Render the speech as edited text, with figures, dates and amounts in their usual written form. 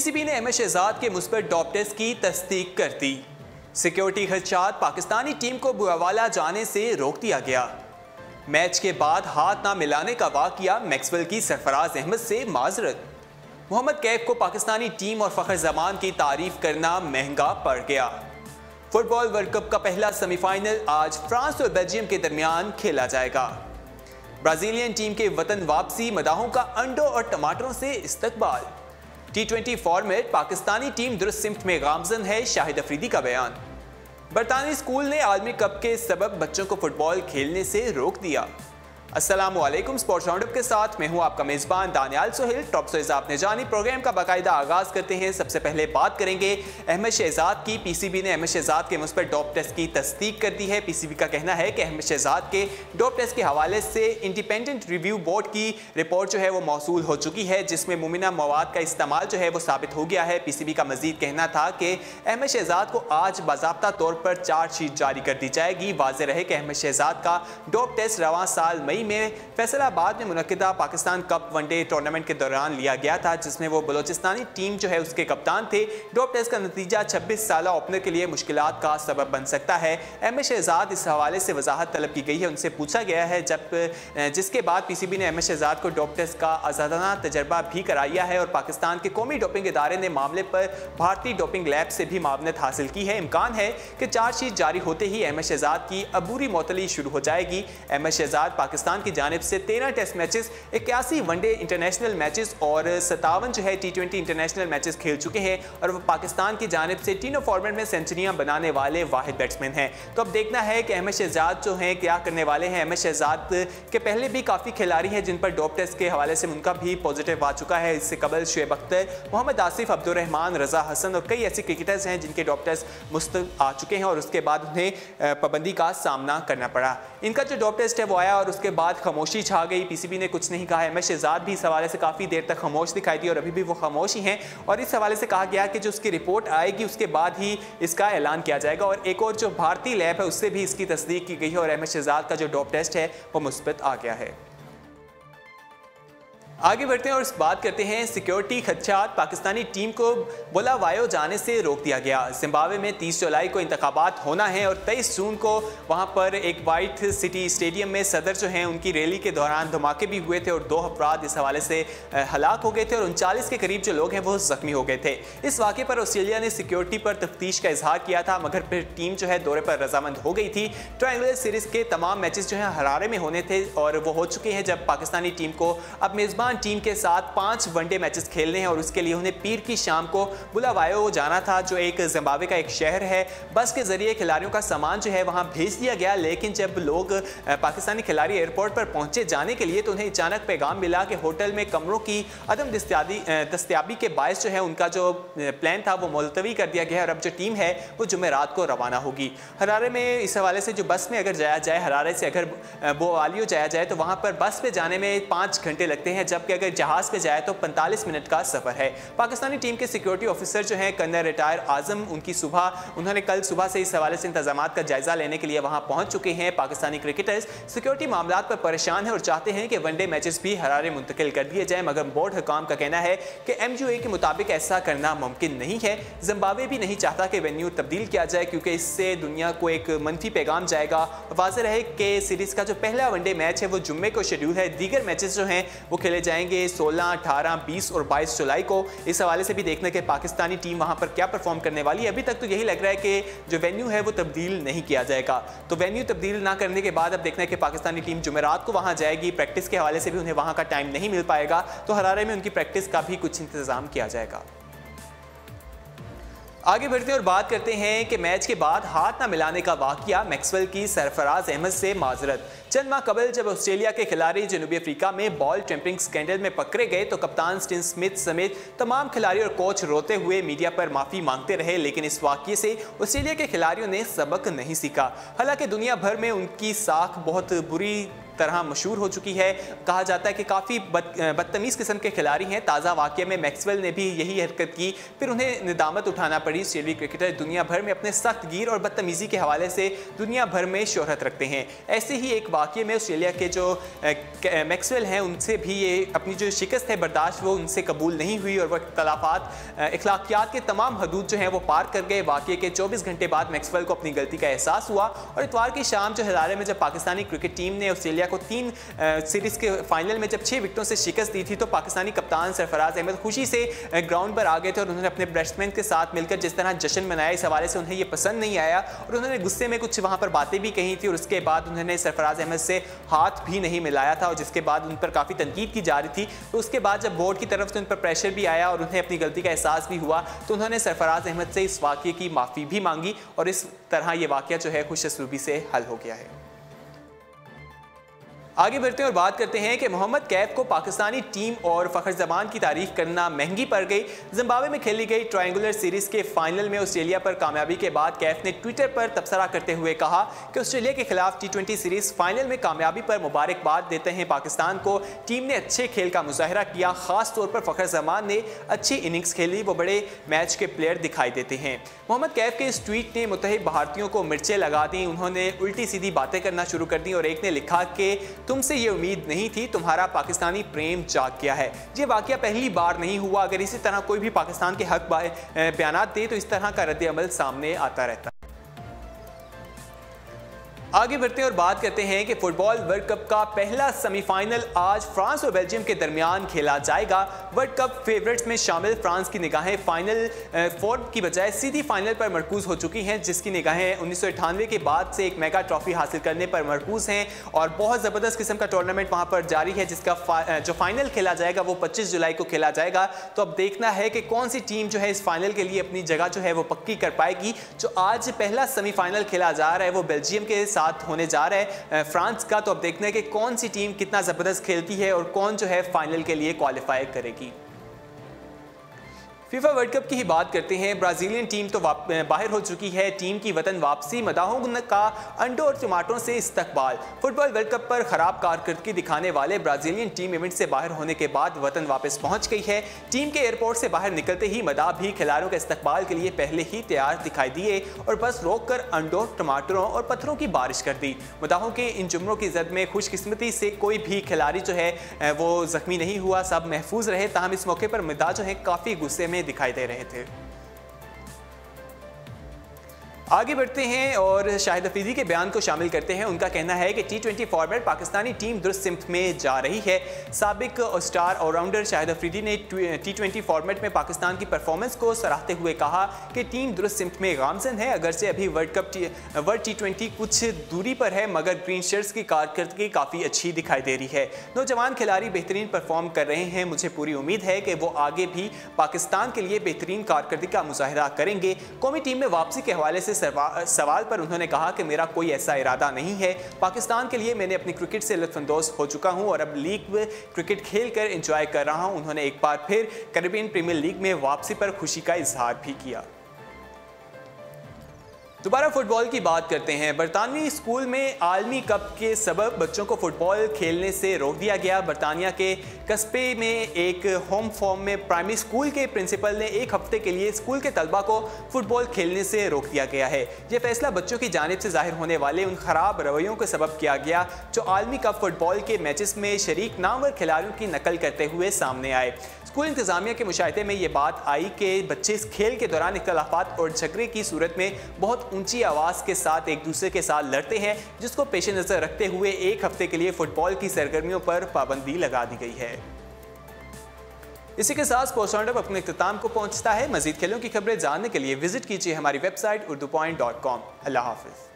PCB ने अहमद शहजाद के मुस्बत डॉप टेस्ट की तस्दीक कर दी। सिक्योरिटी खदशात, पाकिस्तानी टीम को बुआवाला जाने से रोक दिया गया। मैच के बाद हाथ ना मिलाने का वाकया, मैक्सवेल की सरफराज अहमद से माजरत। मोहम्मद कैफ को पाकिस्तानी टीम और फखर जमान की तारीफ करना महंगा पड़ गया। फुटबॉल वर्ल्ड कप का पहला सेमीफाइनल आज फ्रांस और बेल्जियम के दरमियान खेला जाएगा। ब्राजीलियन टीम के वतन वापसी, मदाहों का अंडों और टमाटरों से इस्तकबाल। T20 फॉर्मेट, पाकिस्तानी टीम दुरुस्त सिमत में गामजन है, शाहिद अफरीदी का बयान। बरतानी स्कूल ने आलमी कप के सबब बच्चों को फुटबॉल खेलने से रोक दिया। अस्सलामुअलैकुम, स्पोर्ट्स राउंडअप के साथ मैं हूं आपका मेज़बान दानियाल सोहेल। टॉप सोइज़ आपने जानी प्रोग्राम का बाकायदा आगाज़ करते हैं। सबसे पहले बात करेंगे अहमद शहजाद की। पीसीबी ने अहमद शहजाद के मुस्बत डॉप टेस्ट की तस्दीक कर दी है। पीसीबी का कहना है कि अहमद शहजाद के डॉप टेस्ट के हवाले से इंडिपेंडेंट रिव्यू बोर्ड की रिपोर्ट जो है वो मौसूल हो चुकी है, जिसमें मुमिना मवाद का इस्तेमाल जो है वो साबित हो गया है। पीसीबी का मजीद कहना था कि अहमद शहजाद को आज बाज़ाब्ता तौर पर चार्जशीट जारी कर दी जाएगी। वाज़ेह रहे कि अहमद शहजाद का डॉप टेस्ट रवां साल मई में फैसलाबाद में मुनक्किदा पाकिस्तान कप वनडे टूर्नामेंट के दौरान लिया गया था, जिसमें वो बलोचिस्तानी टीम जो है उसके कप्तान थे। डॉप टेस्ट का नतीजा 26 साला ओपनर के लिए मुश्किलात का सबब बन सकता है। अहमद शहजाद इस हवाले से वजाहत तलब की गई है, उनसे पूछा गया है, जिसके बाद पीसीबी ने अहमद शहजाद को डॉप टेस्ट का आज़ादाना तजर्बा भी कराया है और पाकिस्तान के कौमी डोपिंग इदारे ने मामले पर भारतीय डोपिंग लैब से भी मामलत हासिल की है। इम्कान है कि चार्जशीट जारी होते ही अहमद शहजाद की अबूरी मौतली शुरू हो जाएगी। अहमद शहजाद पाकिस्तान की जानिब से 13 test matches, 81 one day international matches और 57 जो है T20 इंटरनेशनल मैचेस खेल चुके हैं और वो पाकिस्तान की जानिब से तीनों फॉर्मेट में सेंचुरियां बनाने वाले वाहिद बैट्समैन हैं। तो अब देखना है कि अहमद शहजाद जो हैं क्या करने वाले हैं। अहमद शहजाद के पहले भी काफ़ी खिलाड़ी हैं जिन पर डॉप टेस्ट के हवाले से उनका भी पॉजिटिव आ चुका है। इससे कबल शुएब अख्तर, मोहम्मद आसिफ, अब्दुर्रहमान, रजा हसन और कई ऐसे क्रिकेटर्स हैं जिनके डॉप टेस्ट मुस्तक आ चुके हैं और उसके बाद उन्हें पाबंदी का सामना करना पड़ा। इनका जो डॉप टेस्ट है वो आया और उसके बाद खामोशी छा गई। पीसीबी ने कुछ नहीं कहा। अहमद शहजाद भी इस हवाले से काफ़ी देर तक खामोश दिखाई दी और अभी भी वो खामोश ही हैं और इस हवाले से कहा गया कि जो उसकी रिपोर्ट आएगी उसके बाद ही इसका ऐलान किया जाएगा। और एक और जो भारतीय लैब है उससे भी इसकी तस्दीक की गई है और अहमद शहजाद का जो डॉप टेस्ट है वो मुस्बत आ गया है। आगे बढ़ते हैं और इस बात करते हैं सिक्योरिटी खदशात, पाकिस्तानी टीम को बुलावायो जाने से रोक दिया गया। जिम्बाब्वे में 30 जुलाई को इंतखाबात होना है और 23 जून को वहां पर एक वाइट सिटी स्टेडियम में सदर जो हैं उनकी रैली के दौरान धमाके भी हुए थे और 2 अफराद इस हवाले से हलाक हो गए थे और 39 के करीब जो लोग हैं वो जख्मी हो गए थे। इस वाक़े पर ऑस्ट्रेलिया ने सिक्योरिटी पर तफ्तीश का इजहार किया था, मगर फिर टीम जो है दौरे पर रजामंद हो गई थी। ट्रायंगुलर सीरीज के तमाम मैचेस जो हैं हरारे में होने थे और वो हो चुके हैं, जब पाकिस्तानी टीम को अब मेज़बान टीम के साथ 5 वनडे मैचेस खेलने हैं और उसके लिए उन्हें पीर की शाम को बुलावायो जाना था, जो एक जिम्बाब्वे का एक शहर है। बस के जरिए खिलाड़ियों का सामान जो है वहां भेज दिया गया, लेकिन जब लोग पाकिस्तानी खिलाड़ी एयरपोर्ट पर पहुंचे जाने के लिए तो उन्हें अचानक पैगाम मिला कि होटल में कमरों की अदम दस्तयाबी के बायस जो है उनका जो प्लान था वो मुलतवी कर दिया गया और अब जो टीम है वो जुमेरात को रवाना होगी। हरारे में इस हवाले से जो बस में अगर जाया जाए, हरारे से अगर बोवालियो जाया जाए तो वहां पर बस पे जाने में 5 घंटे लगते हैं, जबकि अगर जहाज पे जाए तो 45 मिनट का सफर है। पाकिस्तानी टीम के सिक्योरिटी ऑफिसर जो हैं कर्नल रिटायर आजम, उन्होंने कल सुबह से इस हवाले से इंतजामात का जायजा लेने के लिए वहां पहुंच चुके हैं। पाकिस्तानी क्रिकेटर्स सिक्योरिटी मामलात पर परेशान हैं और चाहते हैं कि वनडे मैचेस भी हरारे मुंतकिल कर दिए जाए, मगर बोर्ड हुकाम का कहना है कि MUA के मुताबिक ऐसा करना मुमकिन नहीं है। जिम्बाब्वे भी नहीं चाहता कि वेन्यू तब्दील किया जाए क्योंकि इससे दुनिया को एक मनफी पैगाम जाएगा। वाज़ेह रहे कि सीरीज का जो पहला वनडे मैच है वो जुम्मे को शेड्यूल है। दीगर मैचेस जो हैं वो खेले जाएंगे 16, 18, 20 और 22 जुलाई को। इस हवाले से भी देखना कि पाकिस्तानी टीम वहां पर क्या परफॉर्म करने वाली है। अभी तक तो यही लग रहा है कि जो वेन्यू है वो तब्दील नहीं किया जाएगा। तो वेन्यू तब्दील ना करने के बाद अब देखना है कि पाकिस्तानी टीम जुमेरात को वहां जाएगी। प्रैक्टिस के हवाले से भी उन्हें वहां का टाइम नहीं मिल पाएगा, तो हरारे में उनकी प्रैक्टिस का भी कुछ इंतजाम किया जाएगा। आगे बढ़ते हैं और बात करते हैं कि मैच के बाद हाथ ना मिलाने का वाकया, मैक्सवेल की सरफराज अहमद से माजरत। चंद माह कबल जब ऑस्ट्रेलिया के खिलाड़ी जनूबी अफ्रीका में बॉल टेम्परिंग स्कैंडल में पकड़े गए तो कप्तान स्टीव स्मिथ समेत तमाम खिलाड़ी और कोच रोते हुए मीडिया पर माफ़ी मांगते रहे, लेकिन इस वाकये से ऑस्ट्रेलिया के खिलाड़ियों ने सबक नहीं सीखा। हालांकि दुनिया भर में उनकी साख बहुत बुरी तरह मशहूर हो चुकी है। कहा जाता है कि काफ़ी बदतमीज़ किस्म के खिलाड़ी हैं। ताज़ा वाक़ये में मैक्सवेल ने भी यही हरकत की, फिर उन्हें निदामत उठाना पड़ी। ऑस्ट्रेलियाई क्रिकेटर दुनिया भर में अपने सख्त गिर और बदतमीज़ी के हवाले से दुनिया भर में शोहरत रखते हैं। ऐसे ही एक वाक़ये में ऑस्ट्रेलिया के जो मैक्सवेल हैं उनसे भी ये अपनी जो शिकस्त है बर्दाश्त वो उनसे कबूल नहीं हुई और वह इख्लाकियात के तमाम हदूद जो हैं वो पार कर गए। वाक़ये के 24 घंटे बाद मैक्सवेल को अपनी गलती का एहसास हुआ और इतवार की शाम जो हज़ारे में जब पाकिस्तानी क्रिकेट टीम ने ऑस्ट्रेलिया को 3 सीरीज़ के फाइनल में जब 6 विकेटों से शिकस्त दी थी तो पाकिस्तानी कप्तान सरफराज अहमद खुशी से ग्राउंड पर आ गए थे और उन्होंने अपने बैट्समैन के साथ मिलकर जिस तरह जश्न मनाया, इस हवाले से उन्हें ये पसंद नहीं आया और उन्होंने गुस्से में कुछ वहाँ पर बातें भी कही थी और उसके बाद उन्होंने सरफराज अहमद से हाथ भी नहीं मिलाया था और जिसके बाद उन पर काफ़ी तनकीद की जा रही थी। तो उसके बाद जब बोर्ड की तरफ से उन पर प्रेशर भी आया और उन्हें अपनी गलती का एहसास भी हुआ तो उन्होंने सरफराज अहमद से इस वाक़ये की माफ़ी भी मांगी और इस तरह ये वाक़या जो है खुश असलूबी से हल हो गया है। आगे बढ़ते हैं और बात करते हैं कि मोहम्मद कैफ को पाकिस्तानी टीम और फ़खर ज़मान की तारीफ करना महंगी पड़ गई। जिम्बाब्वे में खेली गई ट्रायंगुलर सीरीज़ के फाइनल में ऑस्ट्रेलिया पर कामयाबी के बाद कैफ ने ट्विटर पर तबसरा करते हुए कहा कि ऑस्ट्रेलिया के खिलाफ T20 सीरीज़ फाइनल में कामयाबी पर मुबारकबाद देते हैं पाकिस्तान को। टीम ने अच्छे खेल का मुजाहरा किया, ख़ास तौर पर फ़खर ज़मान ने अच्छी इनिंग्स खेली, वो बड़े मैच के प्लेयर दिखाई देते हैं। मोहम्मद कैफ के इस ट्वीट ने मुत्तहिद भारतीयों को मिर्चें लगा दी। उन्होंने उल्टी सीधी बातें करना शुरू कर दी और एक ने लिखा कि तुमसे ये उम्मीद नहीं थी, तुम्हारा पाकिस्तानी प्रेम जाग गया है। ये वाकया पहली बार नहीं हुआ, अगर इसी तरह कोई भी पाकिस्तान के हक बयानात दे तो इस तरह का रद्द अमल सामने आता रहता है। आगे बढ़ते हैं और बात करते हैं कि फुटबॉल वर्ल्ड कप का पहला सेमीफाइनल आज फ्रांस और बेल्जियम के दरमियान खेला जाएगा। वर्ल्ड कप फेवरेट्स में शामिल फ्रांस की निगाहें फाइनल 4 की बजाय सीधी फाइनल पर मरकूज हो चुकी हैं, जिसकी निगाहें 1998 के बाद से एक मेगा ट्रॉफी हासिल करने पर मरकूज हैं और बहुत ज़बरदस्त किस्म का टूर्नामेंट वहाँ पर जारी है, जिसका जो फाइनल खेला जाएगा वो 25 जुलाई को खेला जाएगा। तो अब देखना है कि कौन सी टीम जो है इस फाइनल के लिए अपनी जगह जो है वो पक्की कर पाएगी। जो आज पहला सेमीफाइनल खेला जा रहा है वो बेल्जियम के साथ होने जा रहा है फ्रांस का। तो अब देखना है कि कौन सी टीम कितना जबरदस्त खेलती है और कौन जो है फाइनल के लिए क्वालिफाई करेगी। फीफा वर्ल्ड कप की ही बात करते हैं। ब्राज़ीलियन टीम तो बाहर हो चुकी है। टीम की वतन वापसी, मदाहों का अंडों और टमाटरों से इस्तकबाल। फुटबॉल वर्ल्ड कप पर खराब कारकर्दगी दिखाने वाले ब्राज़ीलियन टीम इवेंट से बाहर होने के बाद वतन वापस पहुंच गई है। टीम के एयरपोर्ट से बाहर निकलते ही मदाह भी खिलाड़ियों के इस्तकबाल के लिए पहले ही तैयार दिखाई दिए और बस रोक कर अंडों, टमाटरों और पत्थरों की बारिश कर दी। मदाहों के इन जुमलों की जद में खुशकिस्मती से कोई भी खिलाड़ी जो है वो जख्मी नहीं हुआ, सब महफूज रहे। ताहम इस मौके पर मदाह जो है काफ़ी गुस्से में दिखाई दे रहे थे। आगे बढ़ते हैं और शाहिद अफरीदी के बयान को शामिल करते हैं। उनका कहना है कि T20 फॉर्मेट पाकिस्तानी टीम दुरुस्त सिमत में जा रही है। साबिक स्टार ऑलराउंडर शाहिद अफरीदी ने T20 फॉर्मेट में पाकिस्तान की परफॉर्मेंस को सराहते हुए कहा कि टीम दुरुस्त सिमत में गामजन है। अगरचे अभी वर्ल्ड T20 कुछ दूरी पर है, मगर ग्रीन शर्ट्स की कारकर्दगी काफ़ी अच्छी दिखाई दे रही है। नौजवान खिलाड़ी बेहतरीन परफॉर्म कर रहे हैं। मुझे पूरी उम्मीद है कि वो आगे भी पाकिस्तान के लिए बेहतरीन कारकर्दगी का मुजाहरा करेंगे। कौमी टीम में वापसी के हवाले से सवाल पर उन्होंने कहा कि मेरा कोई ऐसा इरादा नहीं है। पाकिस्तान के लिए मैंने अपनी क्रिकेट से लुत्फानंदोज़ हो चुका हूं और अब लीग में क्रिकेट खेलकर एंजॉय कर रहा हूं। उन्होंने एक बार फिर कैरेबियन प्रीमियर लीग में वापसी पर खुशी का इजहार भी किया। दोबारा फुटबॉल की बात करते हैं। बरतानवी स्कूल में आलमी कप के सबब बच्चों को फुटबॉल खेलने से रोक दिया गया। बरतानिया के कस्बे में एक होम फॉर्म में प्राइमरी स्कूल के प्रिंसिपल ने एक हफ्ते के लिए स्कूल के तलबा को फुटबॉल खेलने से रोक दिया गया है। यह फैसला बच्चों की जानिब से जाहिर होने वाले उन खराब रवैयों के सबब किया गया जो आलमी कप फुटबॉल के मैचेस में शरीक नामवर खिलाड़ियों की नकल करते हुए सामने आए। स्कूल इंतजामिया के मुशाहिदे में ये बात आई कि बच्चे इस खेल के दौरान इख्तलाफात और झगड़े की सूरत में बहुत ऊंची आवाज़ के साथ एक दूसरे के साथ लड़ते हैं, जिसको पेश नज़र रखते हुए एक हफ्ते के लिए फुटबॉल की सरगर्मियों पर पाबंदी लगा दी गई है। इसी के साथ स्पोर्ट्स राउंडअप अपने इख्तिताम को पहुंचता है। मजीद खेलों की खबरें जानने के लिए विजिट कीजिए हमारी वेबसाइट urdupoint.com। अल्लाह हाफिज़।